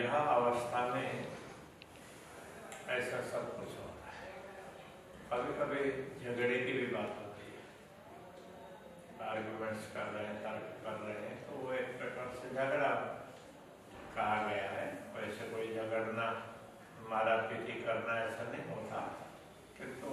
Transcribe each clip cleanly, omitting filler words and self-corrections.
विवाह अवस्था में ऐसा सब कुछ होता है। कभी कभी झगड़े की भी बात होती है, आर्ग्यूमेंट्स कर रहे हैं, तर्क कर रहे हैं, तो वो एक प्रकार से झगड़ा कहा गया है। वैसे कोई झगड़ना, मारा पीटी करना ऐसा नहीं होता, किंतु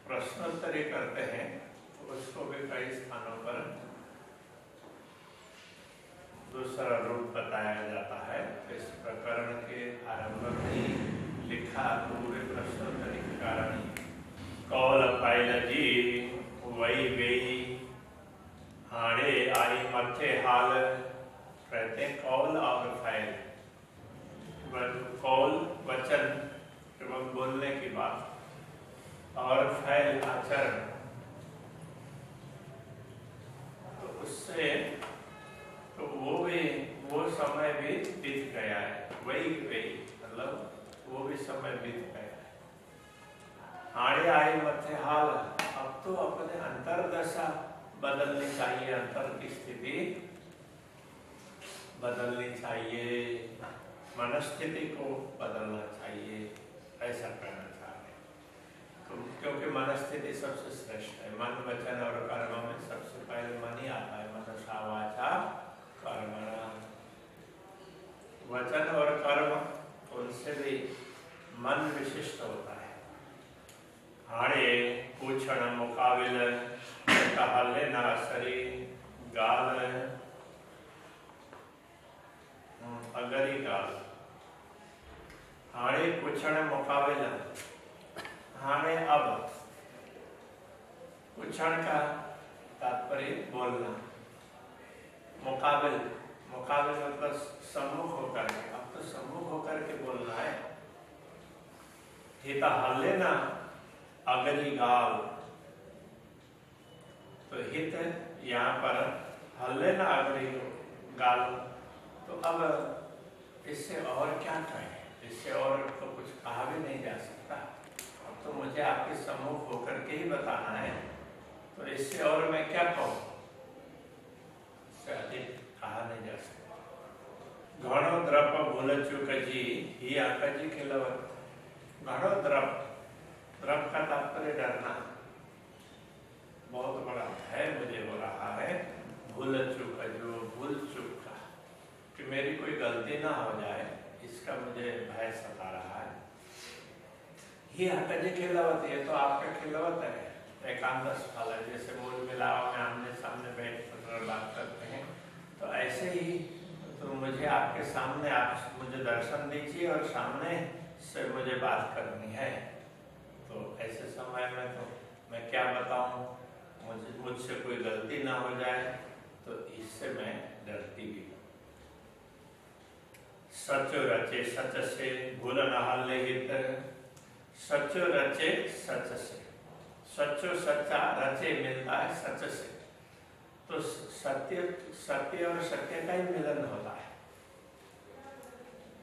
प्रश्नोत्तरी करते हैं तो उसको भी कई स्थानों पर दूसरा रूप बताया जाता है। इस प्रकरण के आरंभ में ही लिखा पूरे प्रश्नोत्तरी के कारण कौल पाइल जी वही वेई हाड़े आई मथे हाल। कहते हैं कौल और फाइल, कौल वचन एवं बोलने की बात और फाइल आचरण, तो उससे तो वो समय भी बीत गया है। वही मतलब वो भी समय बीत गया है। हाड़े आई मथे हाल, अब तो अपने अंतर्दशा बदलनी चाहिए, अंतर की स्थिति बदलनी चाहिए, मनस्थिति को बदलना चाहिए, ऐसा करना चाहिए। तो क्योंकि मनस्थिति सबसे श्रेष्ठ है। मन वचन और कर्म में सबसे पहले मन ही आता है। मनसा वाचा कर्मणा, वचन और कर्म उनसे भी मन विशिष्ट होता है। हाड़े पूछण मुकाबिल कहले ना सरी गाल अगरी गाल। हाड़े पूछण मुकाबिल, हाड़े अब, पूछण का तात्पर्य बोलना, मुकाबिल, मुकाबिल मतलब सम्मुख होकर के, अब तो सम्मुख होकर के बोलना है। हिता हल्ले ना अगली गाल, तो हित यहाँ पर हल्ले ना अगली गाल, तो अब इससे और क्या कहें, इससे और तो कुछ कहा भी नहीं जा सकता। अब तो मुझे आपके सम्मुख होकर के ही बताना है, तो इससे और मैं क्या कहूँ, इससे अधिक कहा नहीं जा सकता। घणो द्रप भूल चुक जी ही आका जी खिलवत। घणो द्रप, द्रप का तात्पर्य डरना, बहुत बड़ा भय मुझे हो रहा है। भूल चूक, जो भूल चूक का, कि मेरी कोई गलती ना हो जाए, इसका मुझे भय सता रहा है। ही आका जी खिलवत, ये तो आपका खिलवत है, एकांत फल है। जैसे मूल मिलाव में आमने सामने बैठ कर बात करते हैं, तो ऐसे ही तो मुझे आपके सामने, आप मुझे दर्शन दीजिए और सामने से मुझे बात करनी है। तो ऐसे समय में तो मैं क्या बताऊं, मुझसे कोई गलती ना हो जाए, तो इससे मैं डरती भी हूँ। सचो रचे सच से भूल न हल्ले हित। सचो रचे सच से, सचो सच्चा, रचे मिलता है सच से, तो सत्य, सत्य और सत्य का ही मिलन होता है।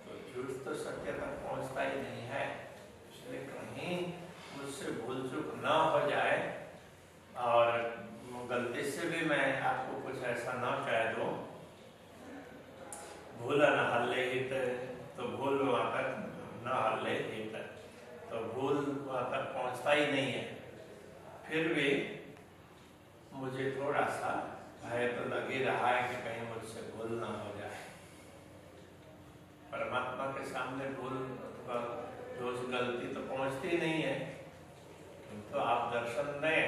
तो झूठ तो सत्य तक पहुंचता ही नहीं है। इसलिए कहीं मुझसे भूल चूक ना हो जाए और गलती से भी मैं आपको कुछ ऐसा ना कह दूं। भूल न हल्ले हित, तो भूल वहां तक न हल्ले हित, तो भूल वहां तक पहुंचता ही नहीं है। फिर भी मुझे थोड़ा सा भय तो लग ही रहा है कि कहीं मुझसे भूल ना हो जाए। परमात्मा के सामने भूल, दोष, गलती तो पहुंचती नहीं है, तो आप दर्शन दें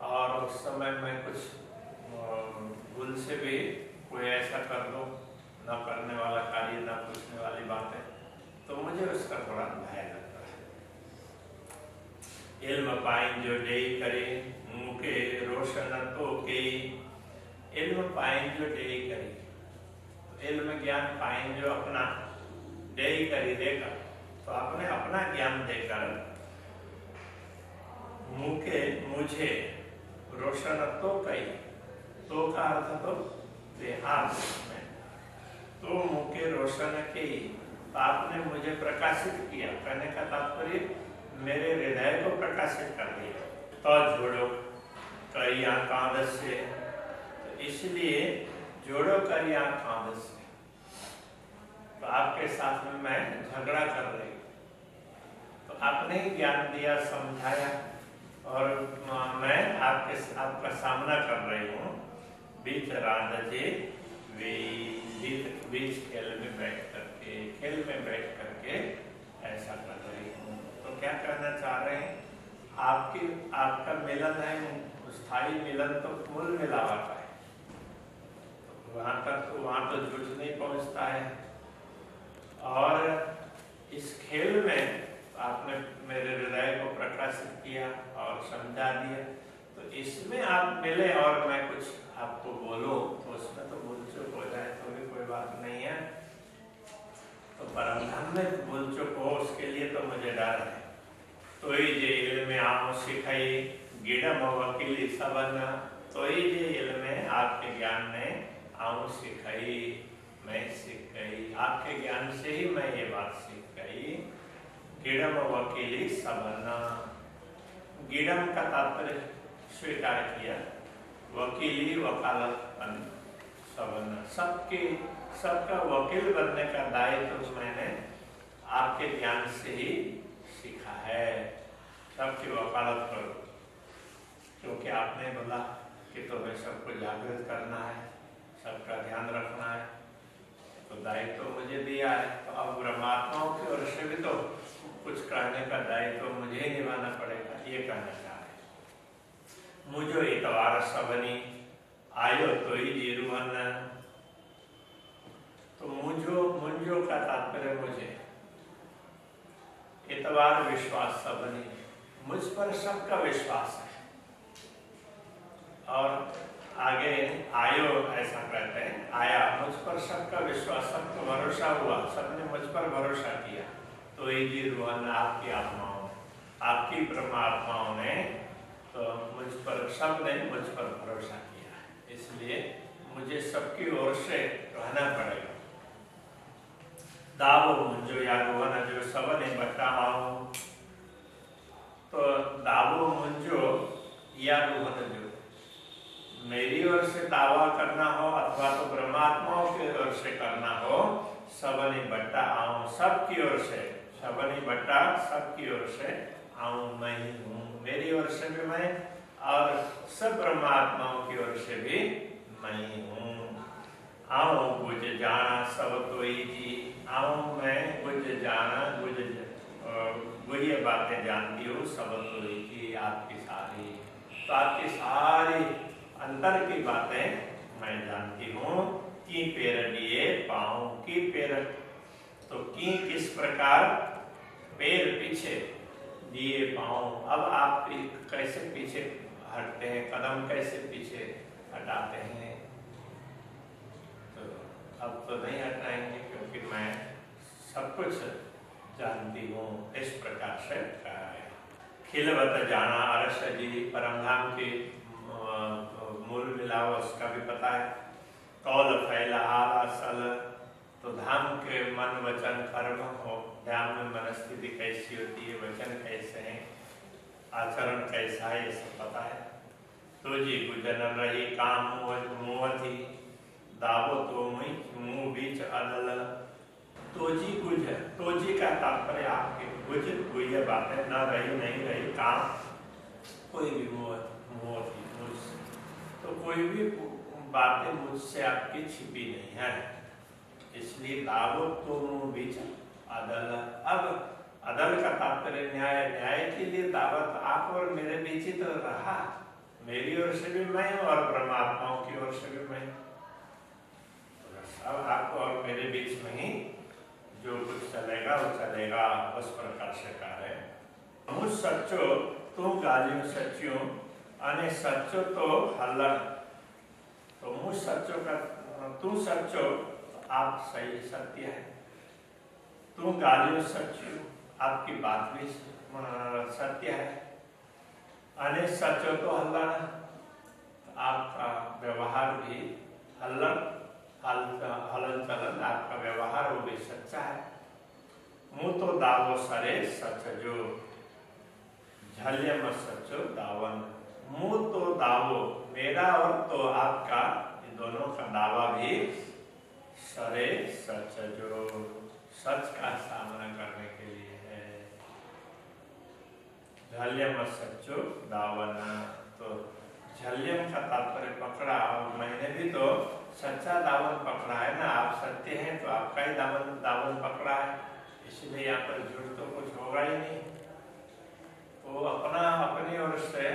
और उस समय मैं कुछ भूल से भी कोई ऐसा कर दो, न करने वाला कार्य, न पूछने वाली बातें, तो मुझे उसका थोड़ा भय लगता है। इल्म पाइन जो डेई करे मुके रोशन तो के। इल्म पाइन जो डेई करे, तो इल्म ज्ञान पाइन जो अपना डेई करी देगा, तो आपने अपना ज्ञान देकर मुके मुझे रोशन तो कही, तो का अर्थ तो देहात में, तो मुके रोशन की, तो आपने मुझे प्रकाशित किया। कहने का तात्पर्य मेरे हृदय को प्रकाशित कर दिया। तो जोड़ो करिया कांद से, तो इसलिए जोड़ो करिया कांद से, साथ में मैं झगड़ा कर रही हूँ, तो आपने ही ज्ञान दिया, समझाया, और मैं आपका सामना कर रही हूँ। बीच राधे बीच खेल में बैठ करके ऐसा कर रही हूँ। तो क्या कहना चाह रहे हैं? आपका मिलन है, स्थायी मिलन तो मूल मिलावट है, वहां तो झूठ नहीं पहुंचता है। और इस खेल में आपने मेरे हृदय को प्रकाशित किया और समझा दिया, तो इसमें आप मिले और मैं कुछ आपको बोलूं तो उसमें तो भूल चूक हो जाए तो भी कोई बात नहीं है। तो परमधाम में भूल चूक हो उसके लिए तो मुझे डर है। तो ही जे इल्म आऊं सिखाई गिड़म वकीली सबन, तो ही जे इल्म आपके ज्ञान में आऊं सिखाई, मैं सीख गई, आपके ज्ञान से ही मैं ये बात सीख गई। गिड़म वकीली सबन, गिड़म का तात्पर्य स्वीकार किया, वकीली वकालत सबन, सबका वकील बनने का दायित्व तो मैंने आपके ज्ञान से ही सीखा है। सबकी वकालत करो, क्योंकि आपने बोला कि तुम्हें सबको जागृत करना है, सबका ध्यान रखना है, तो दायित्व तो मुझे दिया है। तो अब ब्रह्मात्माओं की ओर से भी तो कुछ कहने का दायित्व तो मुझे ही निभाना पड़ेगा, ये कहना चाह रहे। मुझो इतवार सबनी आयो तो ही जीरुवन, तो मुझो का तात्पर्य मुझे, इतवार विश्वास सबनी, मुझ पर सबका विश्वास है। और आगे आयो ऐसा कहते हैं, आया, मुझ पर सबका विश्वास, सबको भरोसा हुआ, सबने मुझ पर भरोसा किया। तो ये जी रुहन आपकी आत्माओं, आपकी परमात्माओं ने तो मुझ पर, सबने मुझ पर भरोसा किया, इसलिए मुझे सबकी ओर से रहना पड़ेगा। दावो मुझो या रोहन जो सबने बताओ, तो दावो मुझो या रोहन जो मेरी ओर से दावा करना हो अथवा तो परमात्माओं की ओर से करना हो, सबने बट्टा आऊं, सबकी ओर से, सबने बट्टा सबकी ओर से आऊं मैं ही हूँ, मेरी ओर से भी मैं और सब परमात्माओं की ओर से भी मैं ही हूँ। आऊं बुझ जाना सब तो ही जी, आऊं मैं बुझ जाना, ये बातें जानती हूँ सब तो ही जी, आपकी सारी, तो आपकी सारी अंतर की बातें मैं जानती हूँ। की पेर दिए पाऊं, की पेर, तो की किस प्रकार, पैर पीछे दिए पाऊं, अब आप कैसे पीछे हटते हैं, कदम कैसे पीछे हटाते हैं। तो अब तो नहीं हटाएंगे क्योंकि मैं सब कुछ जानती हूँ, इस प्रकार से कहा है। खिलवत जाना अरस जी, परमधाम की मूल मिलाव उसका भी पता है। कौल फैला आला सल, तो धाम के मन वचन कर्म हो, ध्यान में मनस्थिति कैसी होती है, वचन कैसे हैं, आचरण कैसा है, ये सब पता है। तो जी गुजर रही काम मुँह थी, दावो तो मुँह बीच अदल, तो जी गुजर, तो जी का तात्पर्य आपके गुजर गुजर बातें न रही, नहीं रही, काम कोई भी मुँह थी, तो कोई भी बातें मुझसे आपकी छिपी नहीं है, इसलिए दावो तो मुँह बीच अदल। अब अदल का तात्पर्य न्याय, न्याय के लिए दावत आप और मेरे बीच ही तो रहा, मेरी ओर से भी मैं और परमात्माओं की ओर से भी मैं, अब आपको और मेरे बीच में ही जो कुछ चलेगा वो चलेगा, उस प्रकार से कहा है। मुझ सच्चो तू गालियों सच्चियों, अने सच्चो तो हल्लन, तो मुझ सच्चो का, तू सच्चो आप सही सत्य है, तू गालियों सच्चियों आपकी बात भी सत्य है, अने सच्चो तो हल्लन आपका व्यवहार भी हल्लन, हलन चलन आपका व्यवहार वो भी सच्चा है। मुँह तो दावो सरे सच जो, झल्यम सचो दावन, मुँह तो दावो मेरा और तो आपका, इन दोनों का दावा भी सरे सच जो, सच का सामना करने के लिए है। झल्यम सच्चो दावन, तो झल्यम का तात्पर्य पकड़ा, और मैंने भी तो सच्चा दामन पकड़ा है ना। आप सत्य हैं तो आपका ही दामन पकड़ा है, इसलिए यहाँ पर झूठ तो कुछ होगा ही नहीं। तो अपनी ओर से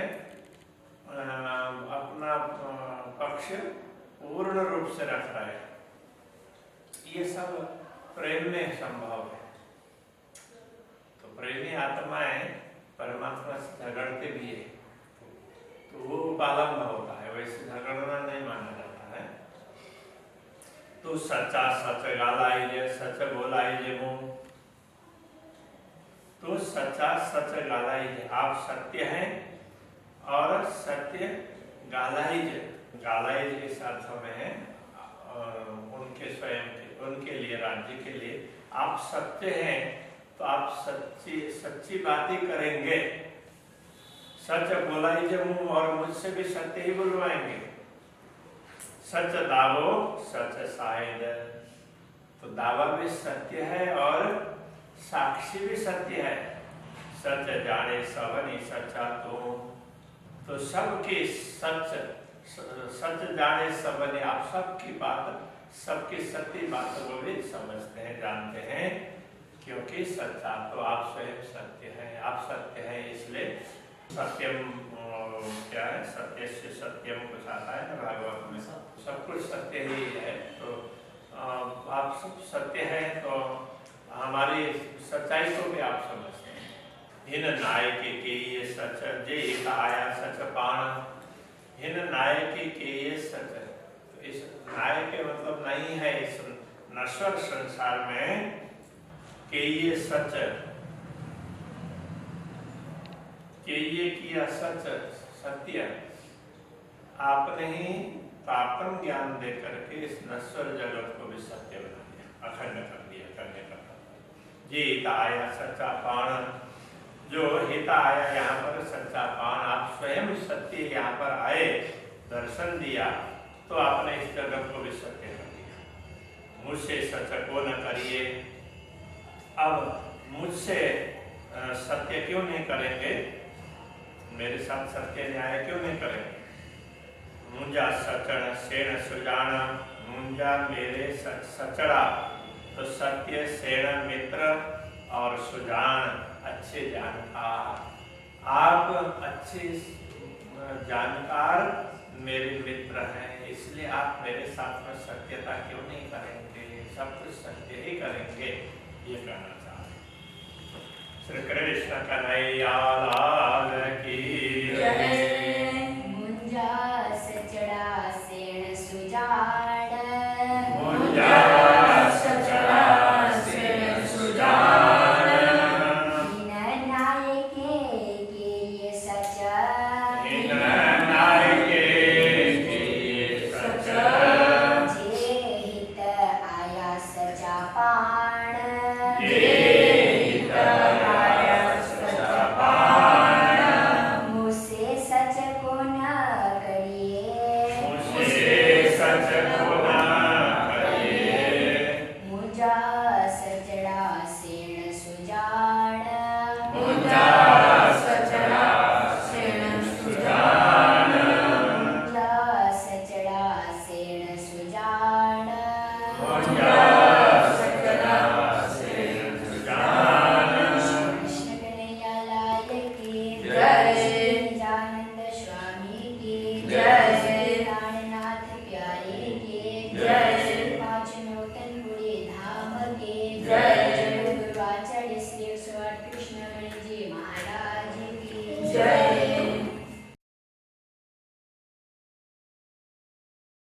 अपना पक्ष पूर्ण रूप से रख रहा है। ये सब प्रेम में संभव है। तो प्रेमी आत्माएं परमात्मा से झगड़ते भी है तो वो उपालंब होता है, वैसे झगड़ना नहीं माना जाता है। तो सच्चा सच गालाइजे, सच बोलाइजे मुंह। तो सच्चा सच गालाइजे, आप सत्य हैं और सत्य गालाइजे। गालाइजे इस अर्थ में है उनके स्वयं के, उनके लिए, राज्य के लिए आप सत्य हैं तो आप सच्ची बातें करेंगे। सच बोलाइजे मुंह, और मुझसे भी सत्य ही बुलवाएंगे। सच दावो सच शाहिद, तो दावा भी सत्य है और साक्षी भी सत्य है। सच जाने सबनी सच्चा तो सबकी सच जाने सबने, आप सबकी बात, सबकी सत्य बात को भी समझते हैं, जानते हैं, क्योंकि सच्चा तो आप स्वयं सत्य हैं। आप सत्य हैं इसलिए सत्यम क्या है, सत्य से सत्यम कुछ आता है ना भागवत में, सब कुछ सत्य ही है। तो आप सब सत्य हैं तो हमारी सच्चाई को भी आप समझते हैं। हिन नायक के ये सच जे एक आया सच पाण, हिन नायक के ये सच, तो इस नायक के मतलब नहीं है इस नश्वर संसार में के ये सच, कि ये किया सच सत्य, आपने ही तापन ज्ञान दे करके इस नश्वर जगत को भी सत्य बना दिया, अखंड कर दिया, करने का। ये हित आया सच्चा पाण, जो हित आया यहाँ पर सच्चा पाण, आप स्वयं सत्य यहाँ पर आए, दर्शन दिया तो आपने इस जगत को भी सत्य कर दिया। मुझसे सच को न करिए, अब मुझसे सत्य क्यों नहीं करेंगे, मेरे साथ सत्य न्याय क्यों नहीं करेंगे। मुंजा सचड़ सेण सुजान, मुंजा मेरे सचड़ा, तो सत्य सेण मित्र और सुजान अच्छे जानकार। आप अच्छे जानकार मेरे मित्र हैं, इसलिए आप मेरे साथ में सत्यता क्यों नहीं करेंगे, सब कुछ सत्य ही करेंगे, ये कहना चाहते। श्री कृष्ण कन्हैया लाल की जय। मुंजा सचड़ा सेण सुजान, मुंजा सचड़ा सेण सुजान, हिन नायक के ये सच, हिन नायक के ये सच, जे हित आया सचा पाण, जे